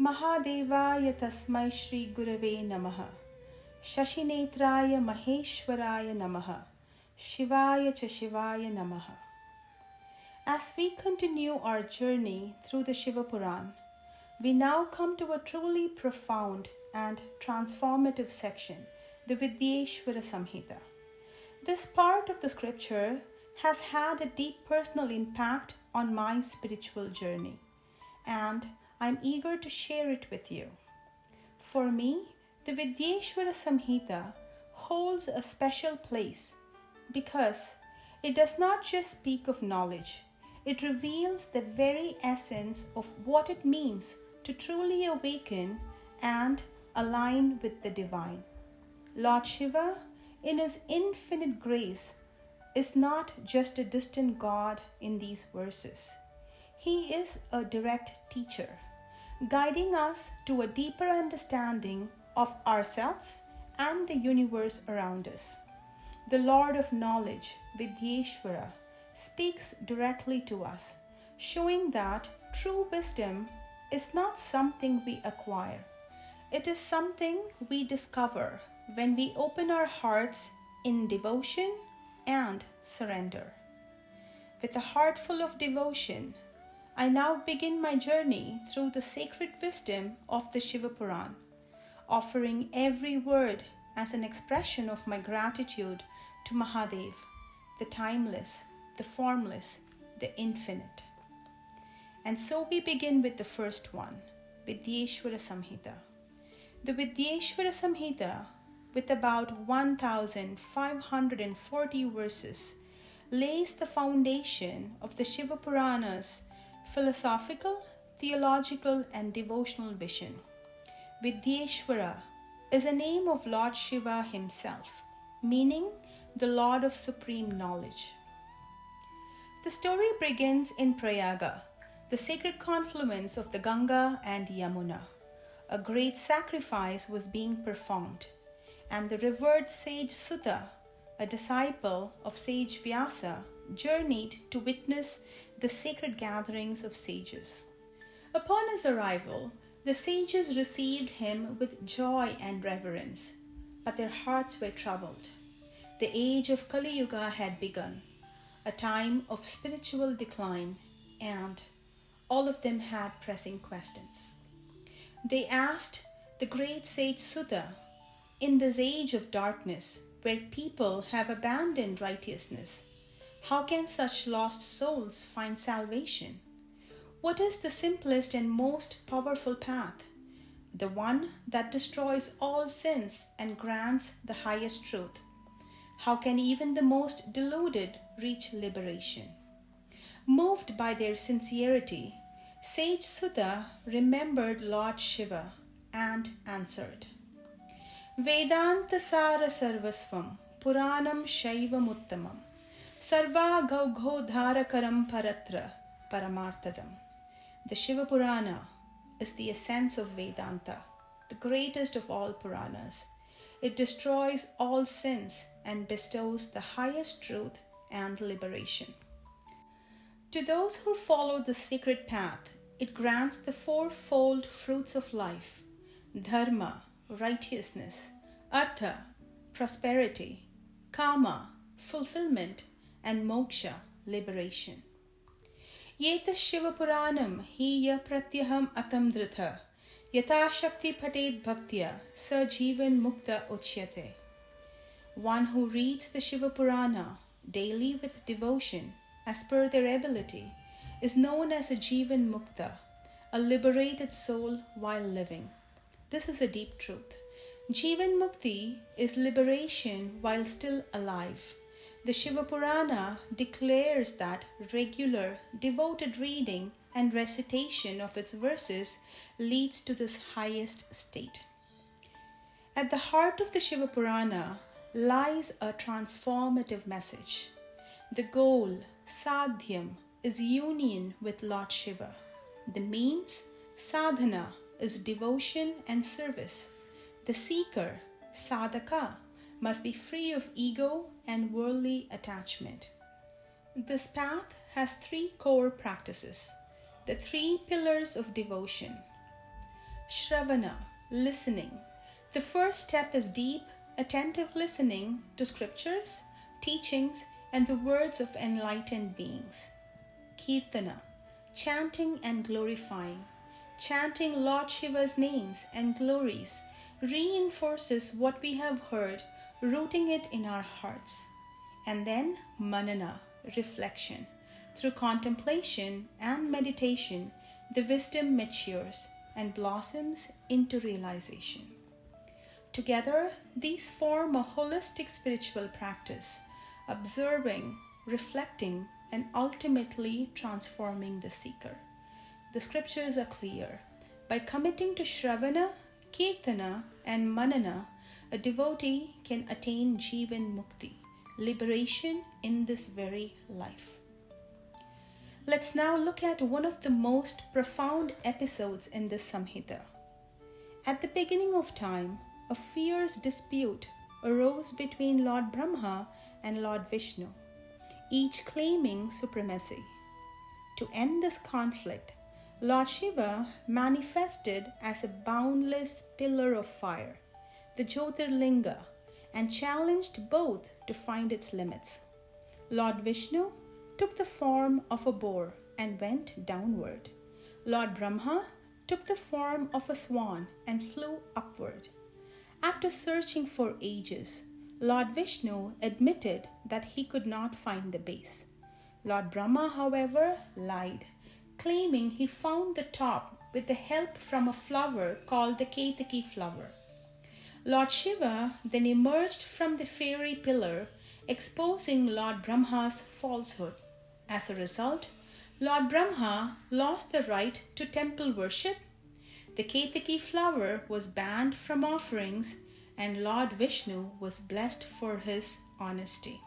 Mahadevaya tasmai Shri Gurave Namaha. Shashinetraya Maheshwaraya Namaha. Shivaya cha Shivaya Namaha. As we continue our journey through the Shiva Purana, we now come to a truly profound and transformative section, the Vidyeshwara Samhita. This part of the scripture has had a deep personal impact on my spiritual journey, and I'm eager to share it with you. For me, the Vidyeshwara Samhita holds a special place because it does not just speak of knowledge, it reveals the very essence of what it means to truly awaken and align with the divine. Lord Shiva, in his infinite grace, is not just a distant God in these verses. He is a direct teacher, guiding us to a deeper understanding of ourselves and the universe around us. The Lord of Knowledge, Vidyeshwara, speaks directly to us, showing that true wisdom is not something we acquire. It is something we discover when we open our hearts in devotion and surrender. With a heart full of devotion, I now begin my journey through the sacred wisdom of the Shiva Purana, offering every word as an expression of my gratitude to Mahadev, the timeless, the formless, the infinite. And so we begin with the first one, Vidyeshwara Samhita. The Vidyeshwara Samhita, with about 1,540 verses, lays the foundation of the Shiva Purana's philosophical, theological, and devotional vision. Vidyeshwara is a name of Lord Shiva himself, meaning the Lord of Supreme Knowledge. The story begins in Prayaga, the sacred confluence of the Ganga and Yamuna. A great sacrifice was being performed, and the revered sage Sutta, a disciple of sage Vyasa, journeyed to witness the sacred gatherings of sages. Upon his arrival, the sages received him with joy and reverence, but their hearts were troubled. The age of Kali Yuga had begun, a time of spiritual decline, and all of them had pressing questions. They asked the great sage Sutta, in this age of darkness, where people have abandoned righteousness, how can such lost souls find salvation? What is the simplest and most powerful path? The one that destroys all sins and grants the highest truth. How can even the most deluded reach liberation? Moved by their sincerity, Sage Sutta remembered Lord Shiva and answered, Vedanta Sara Sarvasvam Puranam Shaivam Uttamam Sarva Gaugho Dharakaram Paratra Paramartadam. The Shiva Purana is the essence of Vedanta, the greatest of all Puranas. It destroys all sins and bestows the highest truth and liberation. To those who follow the sacred path, it grants the fourfold fruits of life: dharma, righteousness; artha, prosperity; kama, fulfillment; and moksha, liberation. Yeta Shiva Puranam hiya pratyaham atam dritha yata shakti patet bhaktya sa jivan mukta uchyate. One who reads the Shiva Purana daily with devotion as per their ability is known as a jivan mukta, a liberated soul while living. This is a deep truth. Jivan mukti is liberation while still alive. The Shiva Purana declares that regular, devoted reading and recitation of its verses leads to this highest state. At the heart of the Shiva Purana lies a transformative message. The goal, sadhyam, is union with Lord Shiva. The means, sadhana, is devotion and service. The seeker, sadhaka, must be free of ego and worldly attachment. This path has three core practices, the three pillars of devotion. Shravana, listening. The first step is deep, attentive listening to scriptures, teachings, and the words of enlightened beings. Kirtana, chanting and glorifying. Chanting Lord Shiva's names and glories reinforces what we have heard, rooting it in our hearts. And then Manana, reflection. Through contemplation and meditation, the wisdom matures and blossoms into realization. Together, these form a holistic spiritual practice, observing, reflecting, and ultimately transforming the seeker. The scriptures are clear. By committing to Shravana, Kirtana, and Manana, a devotee can attain Jivan Mukti, liberation in this very life. Let's now look at one of the most profound episodes in this Samhita. At the beginning of time, a fierce dispute arose between Lord Brahma and Lord Vishnu, each claiming supremacy. To end this conflict, Lord Shiva manifested as a boundless pillar of fire, the Jyotirlinga, and challenged both to find its limits. Lord Vishnu took the form of a boar and went downward. Lord Brahma took the form of a swan and flew upward. After searching for ages, Lord Vishnu admitted that he could not find the base. Lord Brahma, however, lied, claiming he found the top with the help from a flower called the Ketaki flower. Lord Shiva then emerged from the fairy pillar, exposing Lord Brahma's falsehood. As a result, Lord Brahma lost the right to temple worship, the Ketaki flower was banned from offerings, and Lord Vishnu was blessed for his honesty.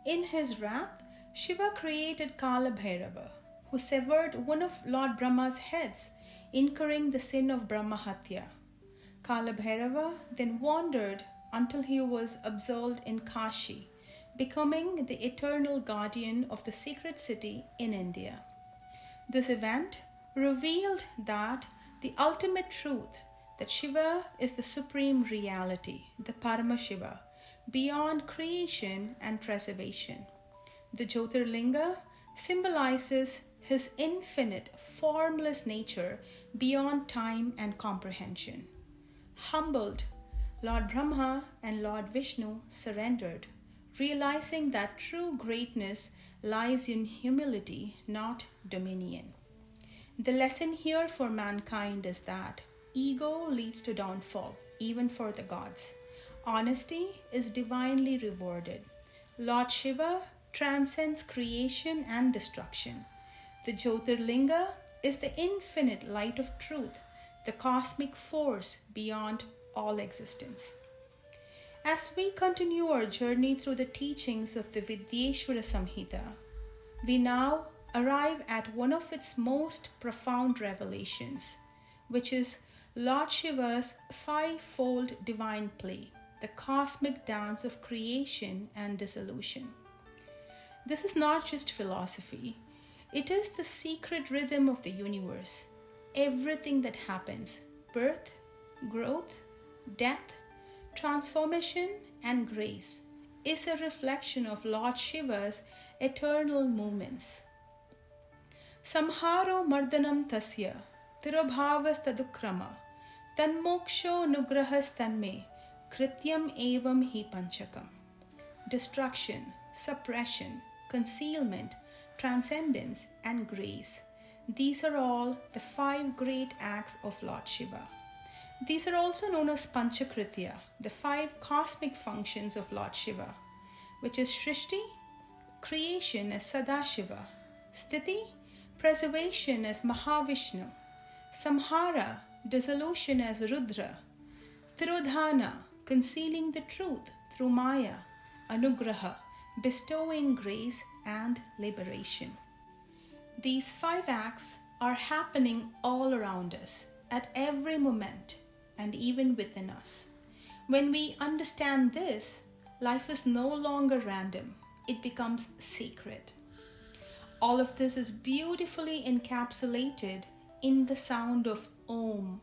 In his wrath, Shiva created Kala Bhairava, who severed one of Lord Brahma's heads, incurring the sin of Brahmahatya. Kala Bhairava then wandered until he was absolved in Kashi, becoming the eternal guardian of the sacred city in India. This event revealed that the ultimate truth, that Shiva is the supreme reality, the Parama Shiva, beyond creation and preservation. The Jyotirlinga symbolizes his infinite, formless nature beyond time and comprehension. Humbled, Lord Brahma and Lord Vishnu surrendered, realizing that true greatness lies in humility, not dominion. The lesson here for mankind is that ego leads to downfall, even for the gods. Honesty is divinely rewarded. Lord Shiva transcends creation and destruction. The Jyotirlinga is the infinite light of truth, the cosmic force beyond all existence. As we continue our journey through the teachings of the Vidyeshwara Samhita, we now arrive at one of its most profound revelations, which is Lord Shiva's five-fold divine play, the cosmic dance of creation and dissolution. This is not just philosophy, it is the secret rhythm of the universe. Everything that happens, birth, growth, death, transformation, and grace, is a reflection of Lord Shiva's eternal movements. Samharo mardanam tasya, tirobhavas tadukrama, tanmoksho nugrahas tanme, krityam evam hi panchakam. Destruction, suppression, concealment, transcendence, and grace. These are all the five great acts of Lord Shiva. These are also known as Panchakritya, the five cosmic functions of Lord Shiva, which is Shrishti, creation as Sadashiva, Sthiti, preservation as Mahavishnu, Samhara, dissolution as Rudra, Tirodhana, concealing the truth through Maya, Anugraha, bestowing grace and liberation. These five acts are happening all around us, at every moment, and even within us. When we understand this, life is no longer random, it becomes sacred. All of this is beautifully encapsulated in the sound of Om,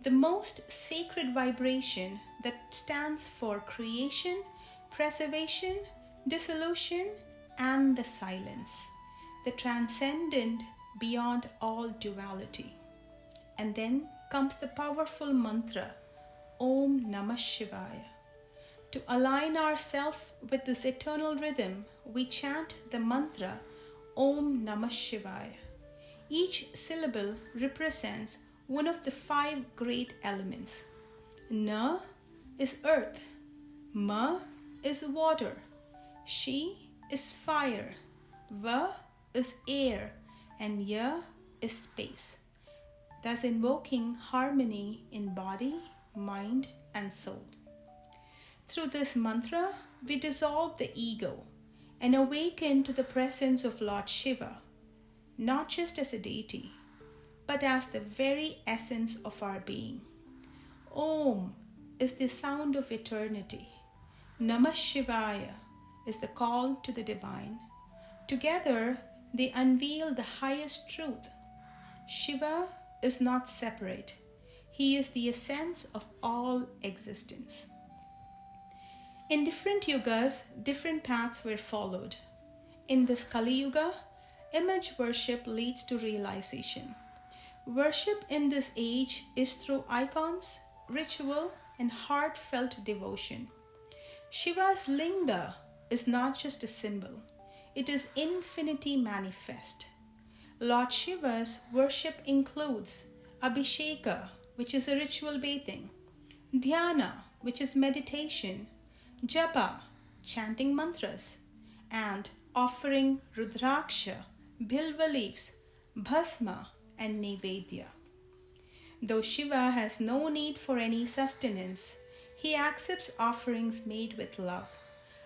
the most sacred vibration that stands for creation, preservation, dissolution, and the silence, the transcendent beyond all duality. And then comes the powerful mantra, Om Namah Shivaya. To align ourselves with this eternal rhythm, we chant the mantra Om Namah Shivaya. Each syllable represents one of the 5 great elements. Na is earth, Ma is water, Shi is fire, Va is air, and Ya is space, thus invoking harmony in body, mind, and soul. Through this mantra, we dissolve the ego and awaken to the presence of Lord Shiva, not just as a deity, but as the very essence of our being. Om is the sound of eternity. Namah Shivaya is the call to the divine. Together, they unveil the highest truth. Shiva is not separate. He is the essence of all existence. In different yugas, different paths were followed. In this Kali Yuga, image worship leads to realization. Worship in this age is through icons, ritual, and heartfelt devotion. Shiva's linga is not just a symbol, it is infinity manifest. Lord Shiva's worship includes Abhisheka, which is a ritual bathing, Dhyana, which is meditation, Japa, chanting mantras, and offering Rudraksha, Bilva leaves, Bhasma, and Nevedya. Though Shiva has no need for any sustenance, he accepts offerings made with love.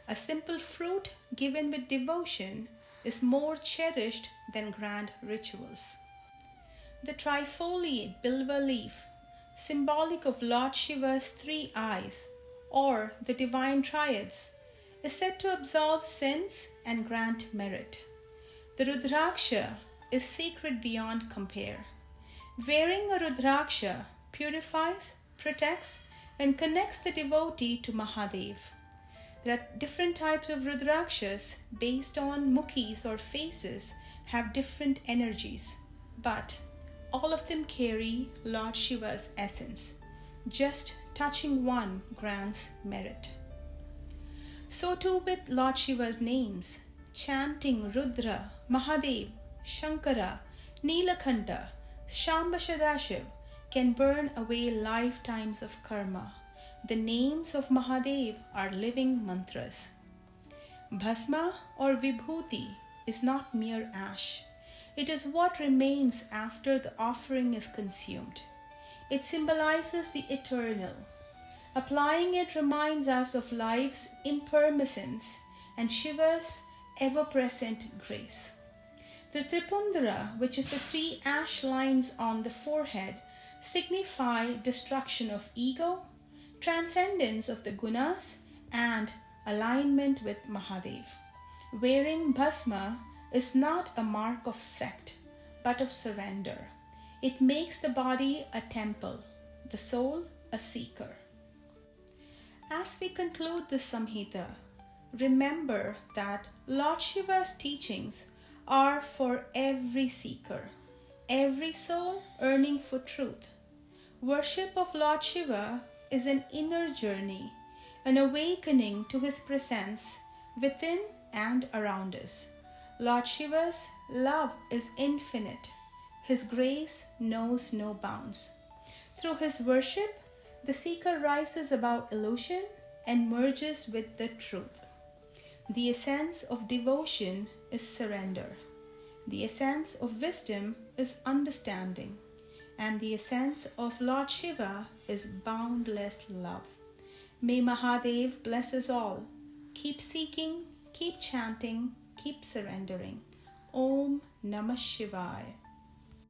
A simple fruit given with devotion is more cherished than grand rituals. The trifoliate Bilva leaf, symbolic of Lord Shiva's 3 eyes, or the divine triads, is said to absolve sins and grant merit. The Rudraksha is sacred beyond compare. Wearing a Rudraksha purifies, protects, and connects the devotee to Mahadev. There are different types of Rudrakshas based on mukhis or faces have different energies, but all of them carry Lord Shiva's essence. Just touching one grants merit. So too with Lord Shiva's names, chanting Rudra, Mahadev, Shankara, Nilakanta, Shamba Sadashiv can burn away lifetimes of karma. The names of Mahadev are living mantras. Bhasma or Vibhuti is not mere ash. It is what remains after the offering is consumed. It symbolizes the eternal. Applying it reminds us of life's impermanence and Shiva's ever-present grace. The Tripundara, which is the 3 ash lines on the forehead, signify destruction of ego, transcendence of the gunas, and alignment with Mahadev. Wearing bhasma is not a mark of sect, but of surrender. It makes the body a temple, the soul a seeker. As we conclude this Samhita, remember that Lord Shiva's teachings are for every seeker, every soul yearning for truth. Worship of Lord Shiva is an inner journey, an awakening to his presence within and around us. Lord Shiva's love is infinite. His grace knows no bounds. Through his worship, the seeker rises above illusion and merges with the truth. The essence of devotion is surrender. The essence of wisdom is understanding. And the essence of Lord Shiva is boundless love. May Mahadev bless us all. Keep seeking, keep chanting, keep surrendering. Om Namah Shivaya.